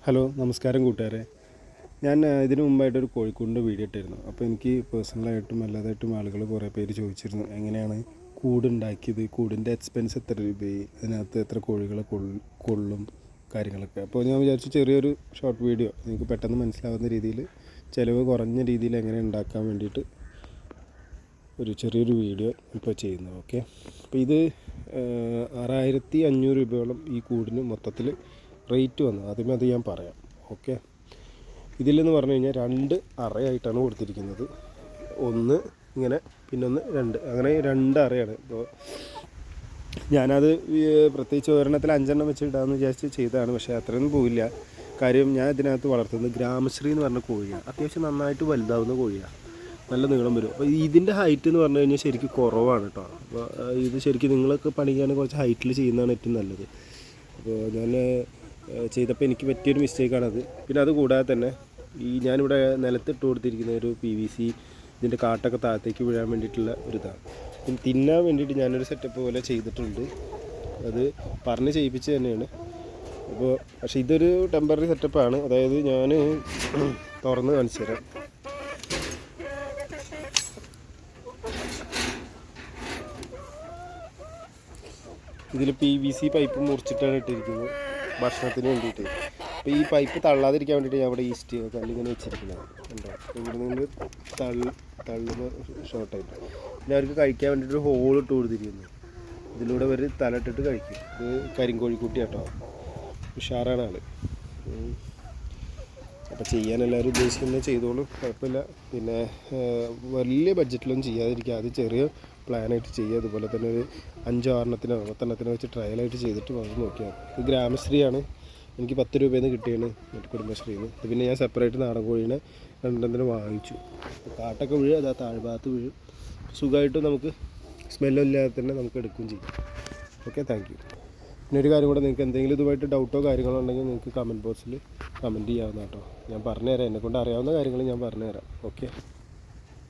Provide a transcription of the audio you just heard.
Hello നമസ്കാരം കൂട്ടുകാരെ. ഞാൻ ഇതിനു മുമ്പായിട്ടൊരു കോഴിക്കോടിൻ്റെ വീഡിയോ ഇട്ടിരുന്നു. അപ്പോൾ എനിക്ക് പേഴ്സണലായിട്ടും അല്ലാതായിട്ടും ആളുകൾ കുറേ പേര് ചോദിച്ചിരുന്നു എങ്ങനെയാണ് കൂടുണ്ടാക്കിയത്, കൂടിൻ്റെ എക്സ്പെൻസ് എത്ര രൂപയായി, അതിനകത്ത് എത്ര കോഴികളെ കൊള്ളും കാര്യങ്ങളൊക്കെ. അപ്പോൾ ഞാൻ വിചാരിച്ചു ചെറിയൊരു ഷോർട്ട് വീഡിയോ നിങ്ങൾക്ക് പെട്ടെന്ന് മനസ്സിലാവുന്ന രീതിയിൽ ചിലവ് കുറഞ്ഞ രീതിയിൽ എങ്ങനെ ഉണ്ടാക്കാൻ വേണ്ടിയിട്ട് ഒരു ചെറിയൊരു വീഡിയോ ഇപ്പോൾ ചെയ്യുന്നത്. ഓക്കെ, അപ്പോൾ ഇത് 6500 രൂപയോളം ഈ കൂടിന് മൊത്തത്തിൽ റേറ്റ് വന്നു. ആദ്യമേ അത് ഞാൻ പറയാം. ഓക്കെ, ഇതിലെന്ന് പറഞ്ഞു കഴിഞ്ഞാൽ 2 അറയായിട്ടാണ് കൊടുത്തിരിക്കുന്നത്. ഒന്ന് ഇങ്ങനെ, പിന്നൊന്ന് 2, അങ്ങനെ 2 അറയാണ്. ഇപ്പോൾ ഞാനത് പ്രത്യേകിച്ച് ഒരെണ്ണത്തിൽ 5 എണ്ണം വെച്ച് ഇടാമെന്ന് വിചാരിച്ച് ചെയ്തതാണ്. പക്ഷേ അത്രയൊന്നും പോയില്ല. കാര്യം ഞാൻ ഇതിനകത്ത് വളർത്തുന്നത് ഗ്രാമശ്രീ എന്ന് പറഞ്ഞ കോഴിയാണ്. അത്യാവശ്യം നന്നായിട്ട് വലുതാവുന്ന കോഴിയാണ്, നല്ല നീളം വരും. അപ്പോൾ ഇതിൻ്റെ ഹൈറ്റ് എന്ന് പറഞ്ഞു കഴിഞ്ഞാൽ ശരിക്കും കുറവാണ് കേട്ടോ. അപ്പോൾ ഇത് ശരിക്കും നിങ്ങളൊക്കെ പണിക്കാൻ കുറച്ച് ഹൈറ്റിൽ ചെയ്യുന്നതാണ് ഏറ്റവും നല്ലത്. അപ്പോൾ ഞാൻ ചെയ്തപ്പോൾ എനിക്ക് പറ്റിയൊരു മിസ്റ്റേക്കാണത്. പിന്നെ അത് കൂടാതെ തന്നെ ഞാനിവിടെ നിലത്തിട്ട് കൊടുത്തിരിക്കുന്ന ഒരു PVC ഇതിൻ്റെ കാട്ടൊക്കെ താഴത്തേക്ക് വീഴാൻ വേണ്ടിയിട്ടുള്ള ഒരു ഇതാണ്. പിന്നെ തിന്നാൻ വേണ്ടിയിട്ട് ഞാനൊരു സെറ്റപ്പ് പോലെ ചെയ്തിട്ടുണ്ട്. അത് പറഞ്ഞ് ചെയ്യിപ്പിച്ച് തന്നെയാണ്. അപ്പോൾ പക്ഷേ ഇതൊരു ടെമ്പററി സെറ്റപ്പാണ്. അതായത് ഞാൻ തുറന്ന് കാണിച്ചു തരാം. ഇതിൽ PVC പൈപ്പ് മുറിച്ചിട്ടാണ് ഇട്ടിരിക്കുന്നത് ഭക്ഷണത്തിന് വേണ്ടിയിട്ട്. അപ്പോൾ ഈ പൈപ്പ് തള്ളാതിരിക്കാൻ വേണ്ടിയിട്ട് ഞാൻ ഇവിടെ ഈസ്റ്റ് കല്ലിങ്ങനെ വെച്ചിരിക്കുന്നത് ഉണ്ടോ. ഇവിടെ നിന്ന് തള്ളുന്ന ഷോർട്ടായിട്ട് പിന്നെ അവർക്ക് കഴിക്കാൻ വേണ്ടിയിട്ട് ഹോൾ ഇട്ട് കൊടുത്തിരിക്കുന്നു. ഇതിലൂടെ അവർ തലയിട്ടിട്ട് കഴിക്കും. ഇത് കരിങ്കോഴിക്കുട്ടി കേട്ടോ, ഉഷാറാണ് ആൾ. അപ്പോൾ ചെയ്യാൻ എല്ലാവരും ഉദ്ദേശിക്കുന്നത് ചെയ്തോളൂ, കുഴപ്പമില്ല. പിന്നെ വലിയ ബഡ്ജറ്റിലൊന്നും ചെയ്യാതിരിക്കുക, അത് ചെറിയ പ്ലാനായിട്ട് ചെയ്യുക. അതുപോലെ തന്നെ ഒരു 5-6 10 വെച്ച് ട്രയലായിട്ട് ചെയ്തിട്ട് വന്ന് നോക്കിയാൽ. ഇത് ഗ്രാമശ്രീയാണ്, എനിക്ക് 10 രൂപയിൽ നിന്ന് കിട്ടിയാണ് മറ്റു കുടുംബശ്രീയിൽ നിന്ന്. പിന്നെ ഞാൻ സെപ്പറേറ്റ് നാടൻ കോഴീനെ 2 വാങ്ങിച്ചു. കാട്ടൊക്കെ വീഴും, അത് ആ താഴ്ഭാഗത്ത് വീഴും. സുഖമായിട്ട് നമുക്ക് സ്മെല്ലില്ലാതെ തന്നെ നമുക്ക് എടുക്കുകയും ചെയ്യും. Okay, thank you. പിന്നെ ഒരു കാര്യം കൂടെ, നിങ്ങൾക്ക് എന്തെങ്കിലും ഇതുമായിട്ട് ഡൗട്ടോ കാര്യങ്ങളോ ഉണ്ടെങ്കിൽ നിങ്ങൾക്ക് കമൻറ്റ് ബോക്സിൽ കമൻറ്റ് ചെയ്യാവുന്ന കേട്ടോ. ഞാൻ പറഞ്ഞുതരാം, എന്നെക്കൊണ്ട് അറിയാവുന്ന കാര്യങ്ങൾ ഞാൻ പറഞ്ഞുതരാം. ഓക്കെ.